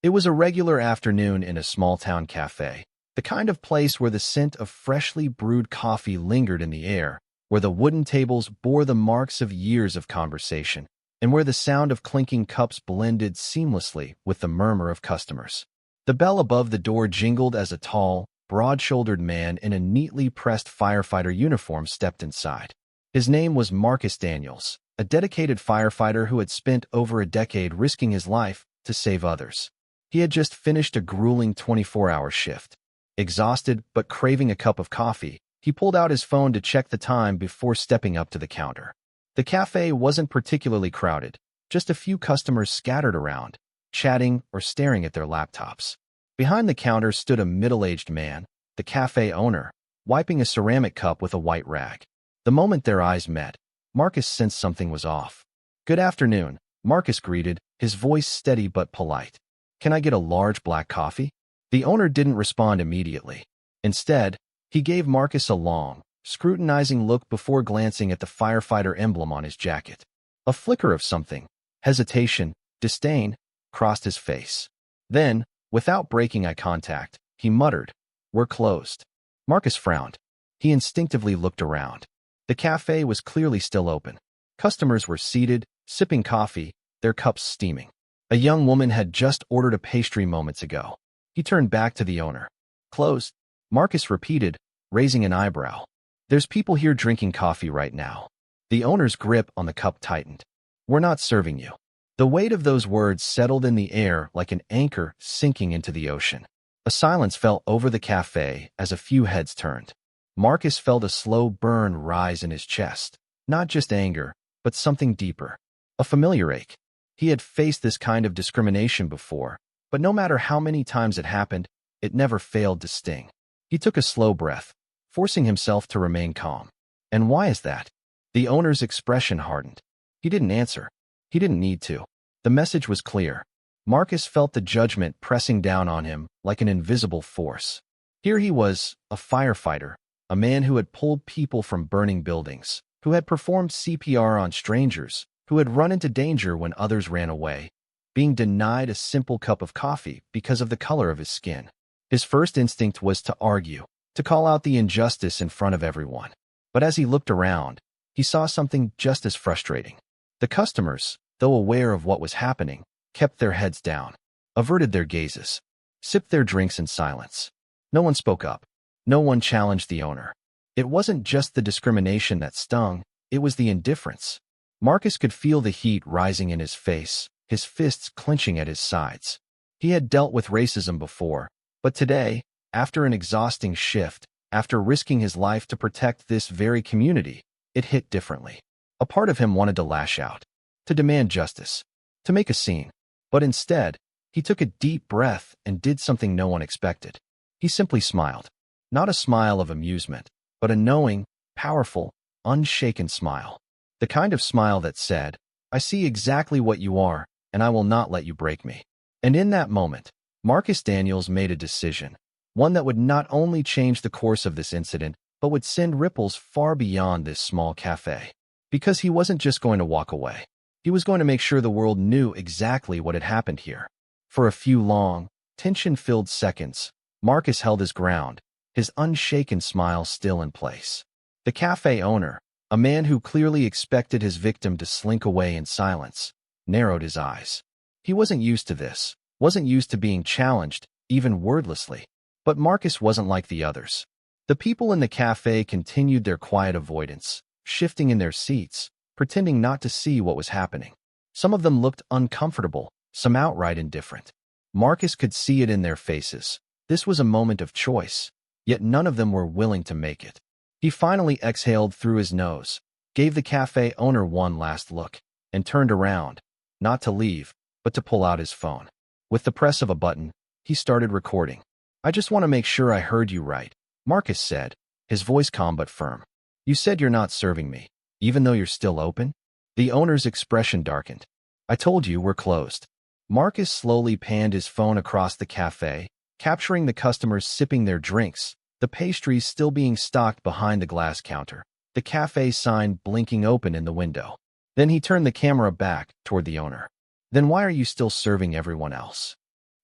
It was a regular afternoon in a small-town cafe, the kind of place where the scent of freshly brewed coffee lingered in the air, where the wooden tables bore the marks of years of conversation, and where the sound of clinking cups blended seamlessly with the murmur of customers. The bell above the door jingled as a tall, broad-shouldered man in a neatly pressed firefighter uniform stepped inside. His name was Marcus Daniels, a dedicated firefighter who had spent over a decade risking his life to save others. He had just finished a grueling 24-hour shift. Exhausted but craving a cup of coffee, he pulled out his phone to check the time before stepping up to the counter. The cafe wasn't particularly crowded, just a few customers scattered around, chatting or staring at their laptops. Behind the counter stood a middle-aged man, the cafe owner, wiping a ceramic cup with a white rag. The moment their eyes met, Marcus sensed something was off. "Good afternoon," Marcus greeted, his voice steady but polite. "Can I get a large black coffee?" The owner didn't respond immediately. Instead, he gave Marcus a long, scrutinizing look before glancing at the firefighter emblem on his jacket. A flicker of something, hesitation, disdain, crossed his face. Then, without breaking eye contact, he muttered, "We're closed." Marcus frowned. He instinctively looked around. The cafe was clearly still open. Customers were seated, sipping coffee, their cups steaming. A young woman had just ordered a pastry moments ago. He turned back to the owner. "Closed?" Marcus repeated, raising an eyebrow. "There's people here drinking coffee right now." The owner's grip on the cup tightened. "We're not serving you." The weight of those words settled in the air like an anchor sinking into the ocean. A silence fell over the cafe as a few heads turned. Marcus felt a slow burn rise in his chest, not just anger, but something deeper, a familiar ache. He had faced this kind of discrimination before, but no matter how many times it happened, it never failed to sting. He took a slow breath, forcing himself to remain calm. "And why is that?" The owner's expression hardened. He didn't answer. He didn't need to. The message was clear. Marcus felt the judgment pressing down on him like an invisible force. Here he was, a firefighter, a man who had pulled people from burning buildings, who had performed CPR on strangers, who had run into danger when others ran away, being denied a simple cup of coffee because of the color of his skin. His first instinct was to argue, to call out the injustice in front of everyone. But as he looked around, he saw something just as frustrating. The customers, though aware of what was happening, kept their heads down, averted their gazes, sipped their drinks in silence. No one spoke up. No one challenged the owner. It wasn't just the discrimination that stung, it was the indifference. Marcus could feel the heat rising in his face, his fists clenching at his sides. He had dealt with racism before, but today, after an exhausting shift, after risking his life to protect this very community, it hit differently. A part of him wanted to lash out, to demand justice, to make a scene. But instead, he took a deep breath and did something no one expected. He simply smiled. Not a smile of amusement, but a knowing, powerful, unshaken smile. The kind of smile that said, "I see exactly what you are, and I will not let you break me." And in that moment, Marcus Daniels made a decision, one that would not only change the course of this incident, but would send ripples far beyond this small cafe. Because he wasn't just going to walk away. He was going to make sure the world knew exactly what had happened here. For a few long, tension-filled seconds, Marcus held his ground, his unshaken smile still in place. The cafe owner, a man who clearly expected his victim to slink away in silence, narrowed his eyes. He wasn't used to this, wasn't used to being challenged, even wordlessly. But Marcus wasn't like the others. The people in the cafe continued their quiet avoidance, shifting in their seats, pretending not to see what was happening. Some of them looked uncomfortable, some outright indifferent. Marcus could see it in their faces. This was a moment of choice, yet none of them were willing to make it. He finally exhaled through his nose, gave the cafe owner one last look, and turned around, not to leave, but to pull out his phone. With the press of a button, he started recording. "I just want to make sure I heard you right," Marcus said, his voice calm but firm. "You said you're not serving me, even though you're still open?" The owner's expression darkened. "I told you we're closed." Marcus slowly panned his phone across the cafe, capturing the customers sipping their drinks, the pastries still being stocked behind the glass counter, the cafe sign blinking open in the window. Then he turned the camera back toward the owner. "Then why are you still serving everyone else?"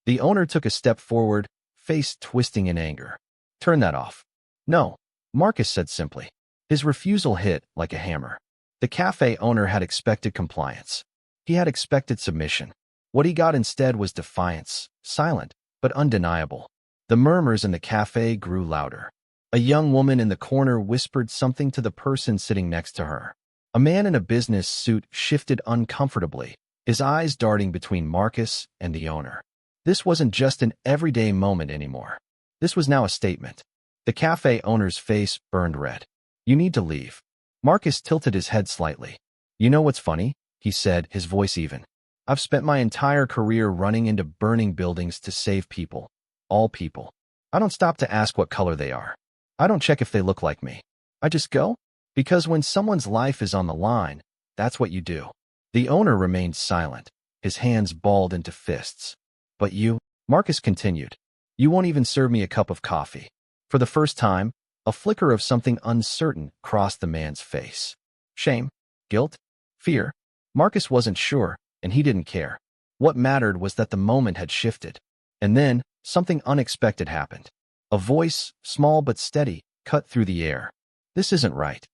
The owner took a step forward, face twisting in anger. Turn that off. No, Marcus said simply. His refusal hit like a hammer. The cafe owner had expected compliance. He had expected submission. What he got instead was defiance, silent, but undeniable. The murmurs in the cafe grew louder. A young woman in the corner whispered something to the person sitting next to her. A man in a business suit shifted uncomfortably, his eyes darting between Marcus and the owner. This wasn't just an everyday moment anymore. This was now a statement. The cafe owner's face burned red. You need to leave. Marcus tilted his head slightly. You know what's funny? He said, his voice even. I've spent my entire career running into burning buildings to save people. All people. I don't stop to ask what color they are. I don't check if they look like me. I just go. Because when someone's life is on the line, that's what you do. The owner remained silent, his hands balled into fists. But you, Marcus continued, you won't even serve me a cup of coffee. For the first time, a flicker of something uncertain crossed the man's face. Shame? Guilt? Fear? Marcus wasn't sure, and he didn't care. What mattered was that the moment had shifted. And then, something unexpected happened. A voice, small but steady, cut through the air. This isn't right.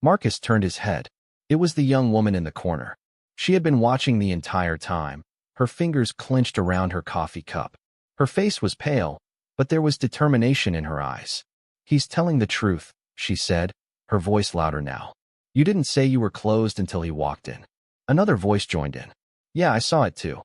Marcus turned his head. It was the young woman in the corner. She had been watching the entire time, her fingers clenched around her coffee cup. Her face was pale, but there was determination in her eyes. He's telling the truth, she said, her voice louder now. You didn't say you were closed until he walked in. Another voice joined in. Yeah, I saw it too.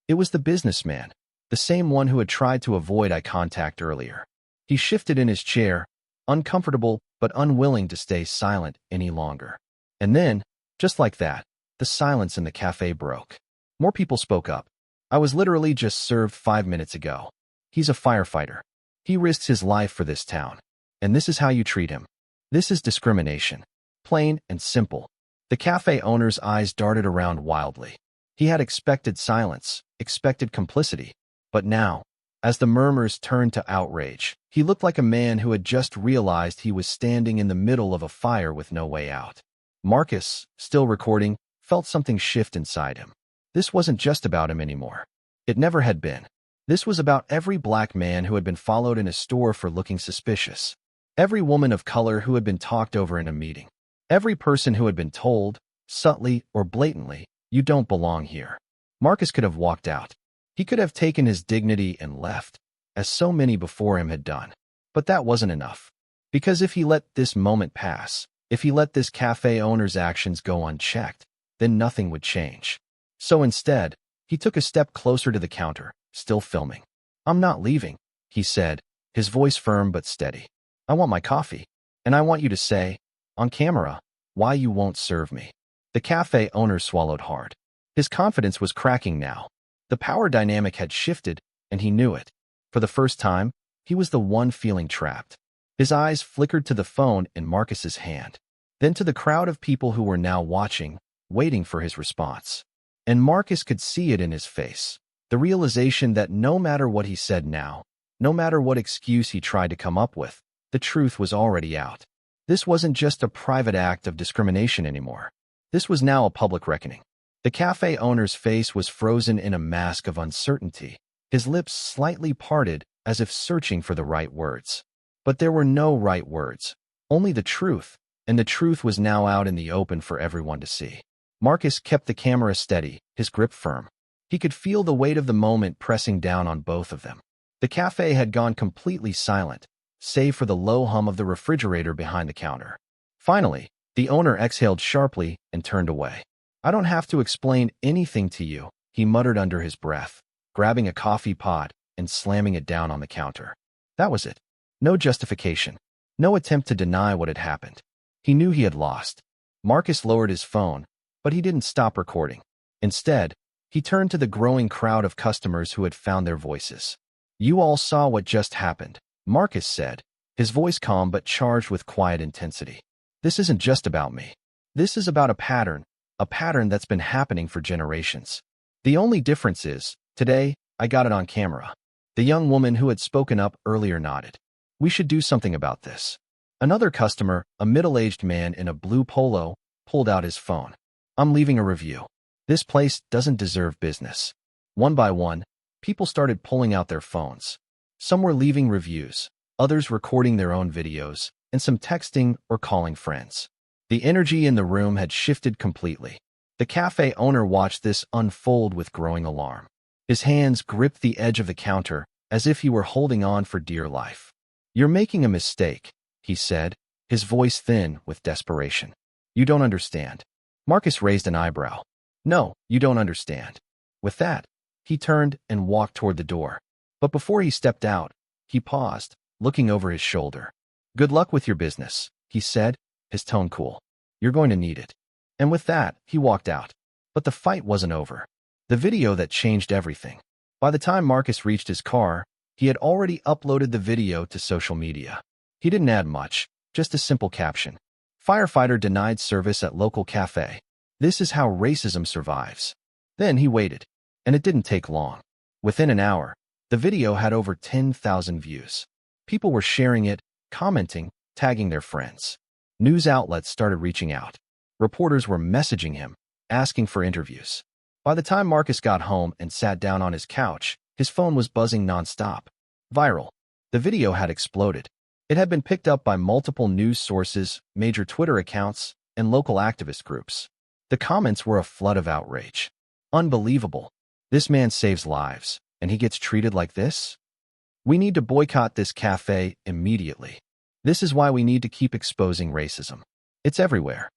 It was the businessman, the same one who had tried to avoid eye contact earlier. He shifted in his chair, uncomfortable but unwilling to stay silent any longer. And then, just like that, the silence in the cafe broke. More people spoke up. I was literally just served 5 minutes ago. He's a firefighter. He risks his life for this town. And this is how you treat him. This is discrimination. Plain and simple. The cafe owner's eyes darted around wildly. He had expected silence, expected complicity. But now, as the murmurs turned to outrage, he looked like a man who had just realized he was standing in the middle of a fire with no way out. Marcus, still recording, felt something shift inside him. This wasn't just about him anymore. It never had been. This was about every black man who had been followed in a store for looking suspicious. Every woman of color who had been talked over in a meeting. Every person who had been told, subtly or blatantly, you don't belong here. Marcus could have walked out. He could have taken his dignity and left, as so many before him had done. But that wasn't enough. Because if he let this moment pass, if he let this cafe owner's actions go unchecked, then nothing would change. So instead, he took a step closer to the counter, still filming. I'm not leaving, he said, his voice firm but steady. I want my coffee, and I want you to say, on camera, why you won't serve me. The cafe owner swallowed hard. His confidence was cracking now. The power dynamic had shifted, and he knew it. For the first time, he was the one feeling trapped. His eyes flickered to the phone in Marcus's hand, then to the crowd of people who were now watching, waiting for his response. And Marcus could see it in his face, the realization that no matter what he said now, no matter what excuse he tried to come up with, the truth was already out. This wasn't just a private act of discrimination anymore. This was now a public reckoning. The cafe owner's face was frozen in a mask of uncertainty, his lips slightly parted as if searching for the right words. But there were no right words, only the truth, and the truth was now out in the open for everyone to see. Marcus kept the camera steady, his grip firm. He could feel the weight of the moment pressing down on both of them. The cafe had gone completely silent, save for the low hum of the refrigerator behind the counter. Finally, the owner exhaled sharply and turned away. I don't have to explain anything to you, he muttered under his breath, grabbing a coffee pot and slamming it down on the counter. That was it. No justification. No attempt to deny what had happened. He knew he had lost. Marcus lowered his phone, but he didn't stop recording. Instead, he turned to the growing crowd of customers who had found their voices. You all saw what just happened, Marcus said, his voice calm but charged with quiet intensity. This isn't just about me. This is about a pattern that's been happening for generations. The only difference is, today, I got it on camera. The young woman who had spoken up earlier nodded. We should do something about this. Another customer, a middle-aged man in a blue polo, pulled out his phone. I'm leaving a review. This place doesn't deserve business. One by one, People started pulling out their phones. Some were leaving reviews, others recording their own videos, and some texting or calling friends. The energy in the room had shifted completely. The cafe owner watched this unfold with growing alarm. His hands gripped the edge of the counter as if he were holding on for dear life. "You're making a mistake," he said, his voice thin with desperation. "You don't understand." Marcus raised an eyebrow. "No, you don't understand." With that, he turned and walked toward the door. But before he stepped out, he paused, looking over his shoulder. "Good luck with your business," he said, his tone cool. "You're going to need it." And with that, he walked out. But the fight wasn't over. The video that changed everything. By the time Marcus reached his car, he had already uploaded the video to social media. He didn't add much, just a simple caption. "Firefighter denied service at local cafe. This is how racism survives." Then he waited, and it didn't take long. Within an hour, the video had over 10,000 views. People were sharing it, commenting, tagging their friends. News outlets started reaching out. Reporters were messaging him, asking for interviews. By the time Marcus got home and sat down on his couch, his phone was buzzing nonstop. Viral. The video had exploded. It had been picked up by multiple news sources, major Twitter accounts, and local activist groups. The comments were a flood of outrage. "Unbelievable. This man saves lives, and he gets treated like this? We need to boycott this cafe immediately. This is why we need to keep exposing racism. It's everywhere."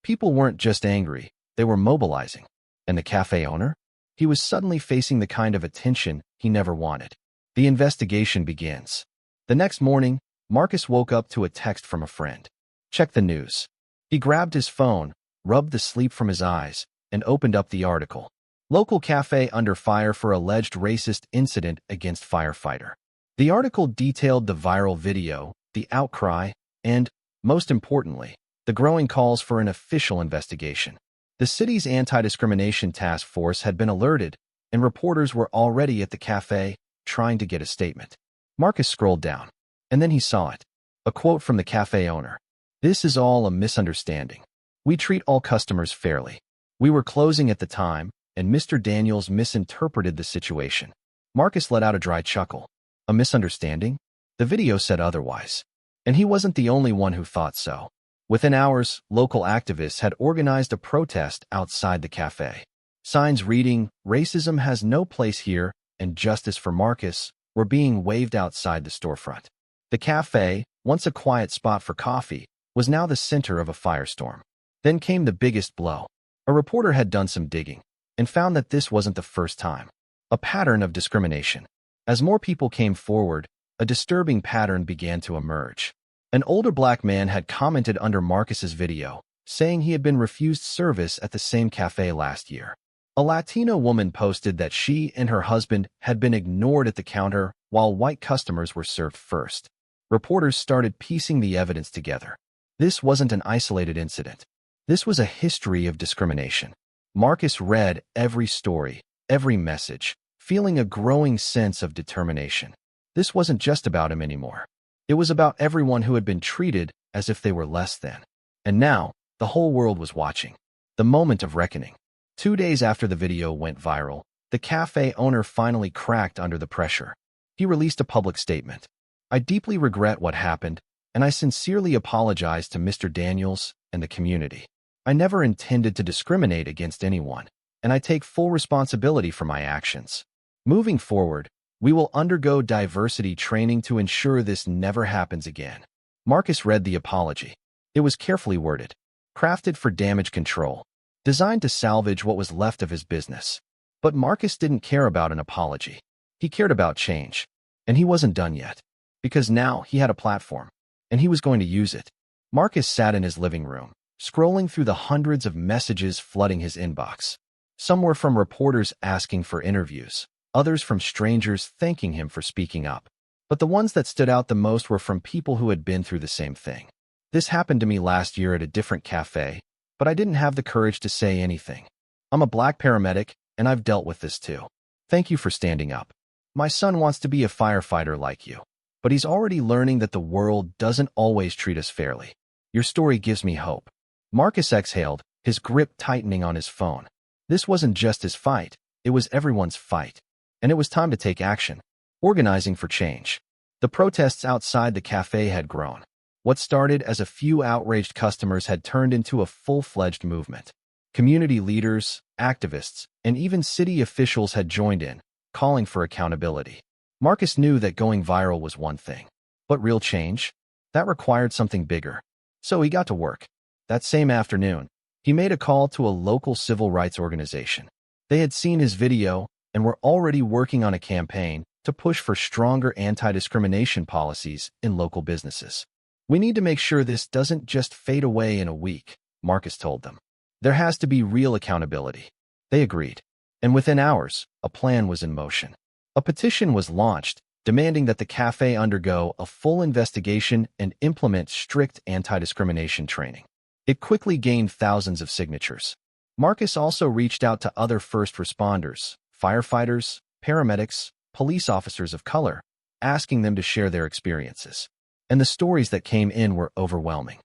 People weren't just angry, they were mobilizing. And the cafe owner? He was suddenly facing the kind of attention he never wanted. The investigation begins. The next morning, Marcus woke up to a text from a friend. "Check the news." He grabbed his phone, rubbed the sleep from his eyes, and opened up the article. Local cafe under fire for alleged racist incident against firefighter. The article detailed the viral video, the outcry, and, most importantly, the growing calls for an official investigation. The city's anti-discrimination task force had been alerted, and reporters were already at the cafe, trying to get a statement. Marcus scrolled down, and then he saw it. A quote from the cafe owner. "This is all a misunderstanding. We treat all customers fairly. We were closing at the time, and Mr. Daniels misinterpreted the situation." Marcus let out a dry chuckle. A misunderstanding? The video said otherwise. And he wasn't the only one who thought so. Within hours, local activists had organized a protest outside the cafe. Signs reading, "Racism has no place here," and "Justice for Marcus," were being waved outside the storefront. The cafe, once a quiet spot for coffee, was now the center of a firestorm. Then came the biggest blow. A reporter had done some digging and found that this wasn't the first time. A pattern of discrimination. As more people came forward, a disturbing pattern began to emerge. An older black man had commented under Marcus's video, saying he had been refused service at the same cafe last year. A Latino woman posted that she and her husband had been ignored at the counter while white customers were served first. Reporters started piecing the evidence together. This wasn't an isolated incident. This was a history of discrimination. Marcus read every story, every message, feeling a growing sense of determination. This wasn't just about him anymore. It was about everyone who had been treated as if they were less than. And now, the whole world was watching. The moment of reckoning. 2 days after the video went viral, the cafe owner finally cracked under the pressure. He released a public statement. "I deeply regret what happened, and I sincerely apologize to Mr. Daniels and the community. I never intended to discriminate against anyone, and I take full responsibility for my actions. Moving forward, we will undergo diversity training to ensure this never happens again." Marcus read the apology. It was carefully worded, crafted for damage control, designed to salvage what was left of his business. But Marcus didn't care about an apology. He cared about change, and he wasn't done yet, because now he had a platform, and he was going to use it. Marcus sat in his living room, scrolling through the hundreds of messages flooding his inbox. Some were from reporters asking for interviews, others from strangers thanking him for speaking up. But the ones that stood out the most were from people who had been through the same thing. "This happened to me last year at a different cafe, but I didn't have the courage to say anything. I'm a black paramedic, and I've dealt with this too. Thank you for standing up. My son wants to be a firefighter like you, but he's already learning that the world doesn't always treat us fairly. Your story gives me hope." Marcus exhaled, his grip tightening on his phone. This wasn't just his fight, it was everyone's fight. and it was time to take action. Organizing for change. The protests outside the cafe had grown. What started as a few outraged customers had turned into a full-fledged movement. Community leaders, activists, and even city officials had joined in, calling for accountability. Marcus knew that going viral was one thing, but real change? That required something bigger. So he got to work. That same afternoon, he made a call to a local civil rights organization. They had seen his video and were already working on a campaign to push for stronger anti-discrimination policies in local businesses. "We need to make sure this doesn't just fade away in a week," Marcus told them. "There has to be real accountability." They agreed, and within hours, a plan was in motion. A petition was launched, demanding that the cafe undergo a full investigation and implement strict anti-discrimination training. It quickly gained thousands of signatures. Marcus also reached out to other first responders, firefighters, paramedics, police officers of color, asking them to share their experiences. And the stories that came in were overwhelming.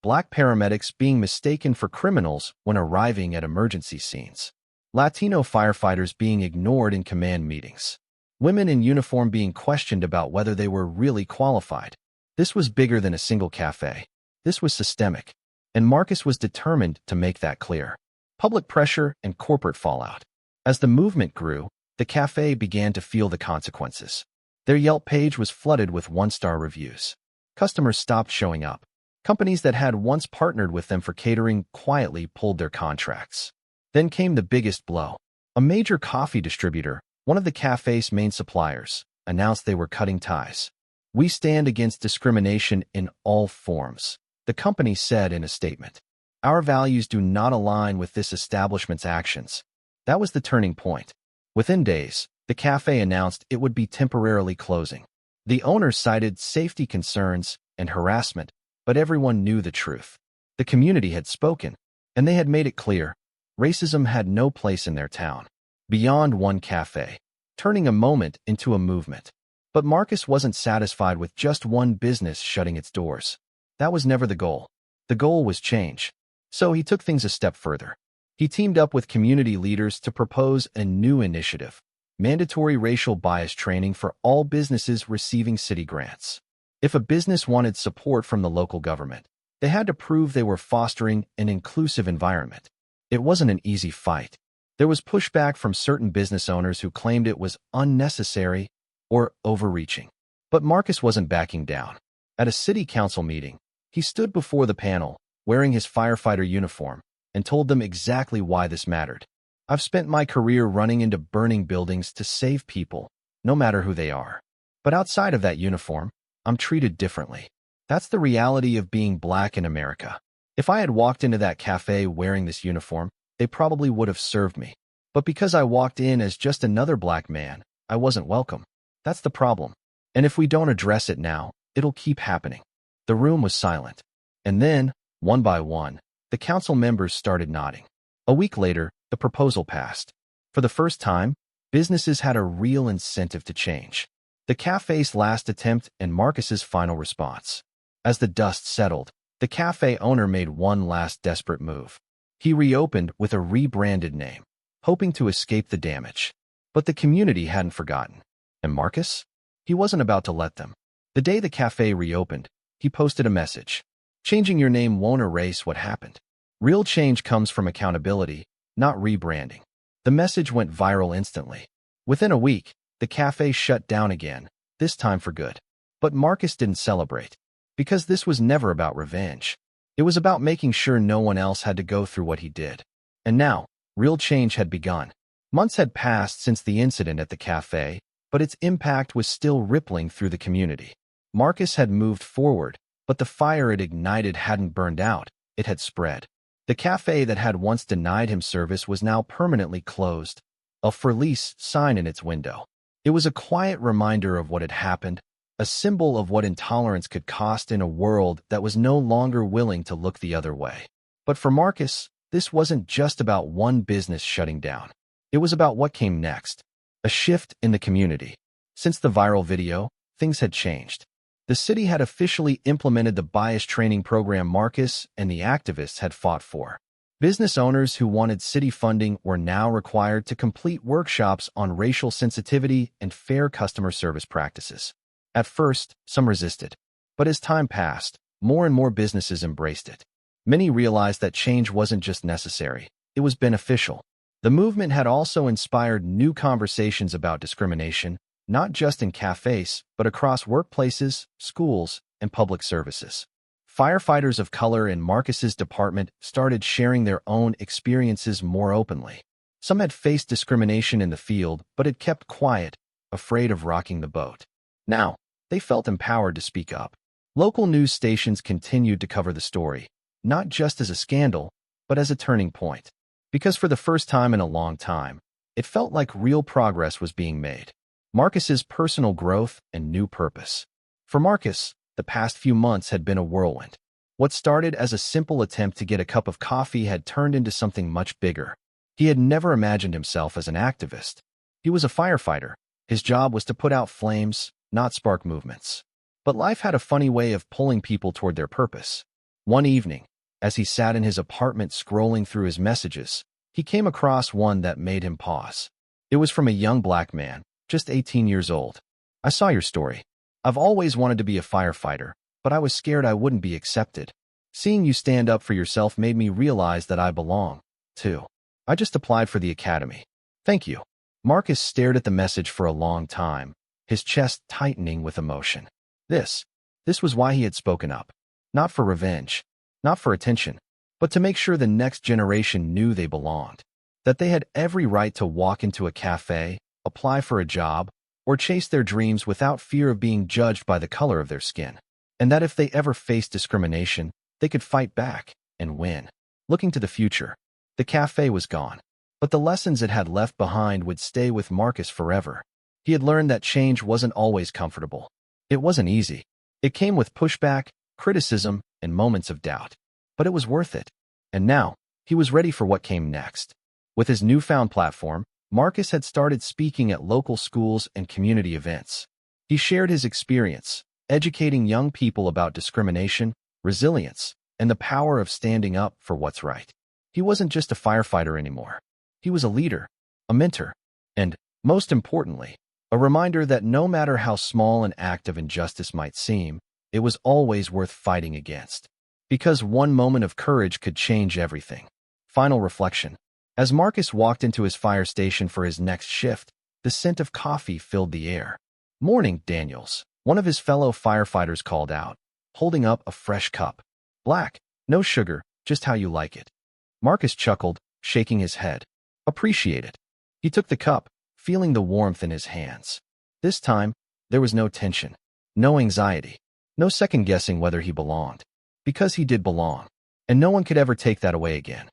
Black paramedics being mistaken for criminals when arriving at emergency scenes. Latino firefighters being ignored in command meetings. Women in uniform being questioned about whether they were really qualified. This was bigger than a single cafe. This was systemic, and Marcus was determined to make that clear. Public pressure and corporate fallout. As the movement grew, the cafe began to feel the consequences. Their Yelp page was flooded with one-star reviews. Customers stopped showing up. Companies that had once partnered with them for catering quietly pulled their contracts. Then came the biggest blow. A major coffee distributor, one of the cafe's main suppliers, announced they were cutting ties. "We stand against discrimination in all forms," the company said in a statement. "Our values do not align with this establishment's actions." That was the turning point. Within days, the cafe announced it would be temporarily closing. The owners cited safety concerns and harassment, but everyone knew the truth. The community had spoken, and they had made it clear. Racism had no place in their town. Beyond one cafe, turning a moment into a movement. But Marcus wasn't satisfied with just one business shutting its doors. That was never the goal. The goal was change. So he took things a step further. He teamed up with community leaders to propose a new initiative: mandatory racial bias training for all businesses receiving city grants. If a business wanted support from the local government, they had to prove they were fostering an inclusive environment. It wasn't an easy fight. There was pushback from certain business owners who claimed it was unnecessary or overreaching. But Marcus wasn't backing down. At a city council meeting, he stood before the panel, wearing his firefighter uniform, and told them exactly why this mattered. "I've spent my career running into burning buildings to save people, no matter who they are. But outside of that uniform, I'm treated differently. That's the reality of being black in America. If I had walked into that cafe wearing this uniform, they probably would have served me. But because I walked in as just another black man, I wasn't welcome. That's the problem. And if we don't address it now, it'll keep happening." The room was silent. And then, one by one, the council members started nodding. A week later, the proposal passed. For the first time, businesses had a real incentive to change. The cafe's last attempt and Marcus's final response. As the dust settled, the cafe owner made one last desperate move. He reopened with a rebranded name, hoping to escape the damage. But the community hadn't forgotten. And Marcus? He wasn't about to let them. The day the cafe reopened, he posted a message. "Changing your name won't erase what happened. Real change comes from accountability, not rebranding." The message went viral instantly. Within a week, the cafe shut down again, this time for good. But Marcus didn't celebrate, because this was never about revenge. It was about making sure no one else had to go through what he did. And now, real change had begun. Months had passed since the incident at the cafe, but its impact was still rippling through the community. Marcus had moved forward, but the fire it ignited hadn't burned out, it had spread. The cafe that had once denied him service was now permanently closed, a for lease sign in its window. It was a quiet reminder of what had happened, a symbol of what intolerance could cost in a world that was no longer willing to look the other way. But for Marcus, this wasn't just about one business shutting down. It was about what came next, a shift in the community. Since the viral video, things had changed. The city had officially implemented the bias training program Marcus and the activists had fought for. Business owners who wanted city funding were now required to complete workshops on racial sensitivity and fair customer service practices. At first, some resisted, but as time passed, more and more businesses embraced it. Many realized that change wasn't just necessary, it was beneficial. The movement had also inspired new conversations about discrimination, not just in cafes, but across workplaces, schools, and public services. Firefighters of color in Marcus's department started sharing their own experiences more openly. Some had faced discrimination in the field, but had kept quiet, afraid of rocking the boat. Now, they felt empowered to speak up. Local news stations continued to cover the story, not just as a scandal, but as a turning point. Because for the first time in a long time, it felt like real progress was being made. Marcus's personal growth and new purpose. For Marcus, the past few months had been a whirlwind. What started as a simple attempt to get a cup of coffee had turned into something much bigger. He had never imagined himself as an activist. He was a firefighter. His job was to put out flames, not spark movements. But life had a funny way of pulling people toward their purpose. One evening, as he sat in his apartment scrolling through his messages, he came across one that made him pause. It was from a young black man, just 18 years old. "I saw your story. I've always wanted to be a firefighter, but I was scared I wouldn't be accepted. Seeing you stand up for yourself made me realize that I belong, too. I just applied for the academy. Thank you." Marcus stared at the message for a long time, his chest tightening with emotion. This was why he had spoken up. Not for revenge, not for attention, but to make sure the next generation knew they belonged. That they had every right to walk into a cafe, apply for a job, or chase their dreams without fear of being judged by the color of their skin. And that if they ever faced discrimination, they could fight back and win. Looking to the future, the cafe was gone, but the lessons it had left behind would stay with Marcus forever. He had learned that change wasn't always comfortable. It wasn't easy. It came with pushback, criticism, and moments of doubt. But it was worth it. And now, he was ready for what came next. With his newfound platform, Marcus had started speaking at local schools and community events. He shared his experience, educating young people about discrimination, resilience, and the power of standing up for what's right. He wasn't just a firefighter anymore. He was a leader, a mentor, and, most importantly, a reminder that no matter how small an act of injustice might seem, it was always worth fighting against. Because one moment of courage could change everything. Final reflection. As Marcus walked into his fire station for his next shift, the scent of coffee filled the air. "Morning, Daniels," one of his fellow firefighters called out, holding up a fresh cup. "Black, no sugar, just how you like it." Marcus chuckled, shaking his head. "Appreciate it." He took the cup, feeling the warmth in his hands. This time, there was no tension, no anxiety, no second-guessing whether he belonged. Because he did belong, and no one could ever take that away again.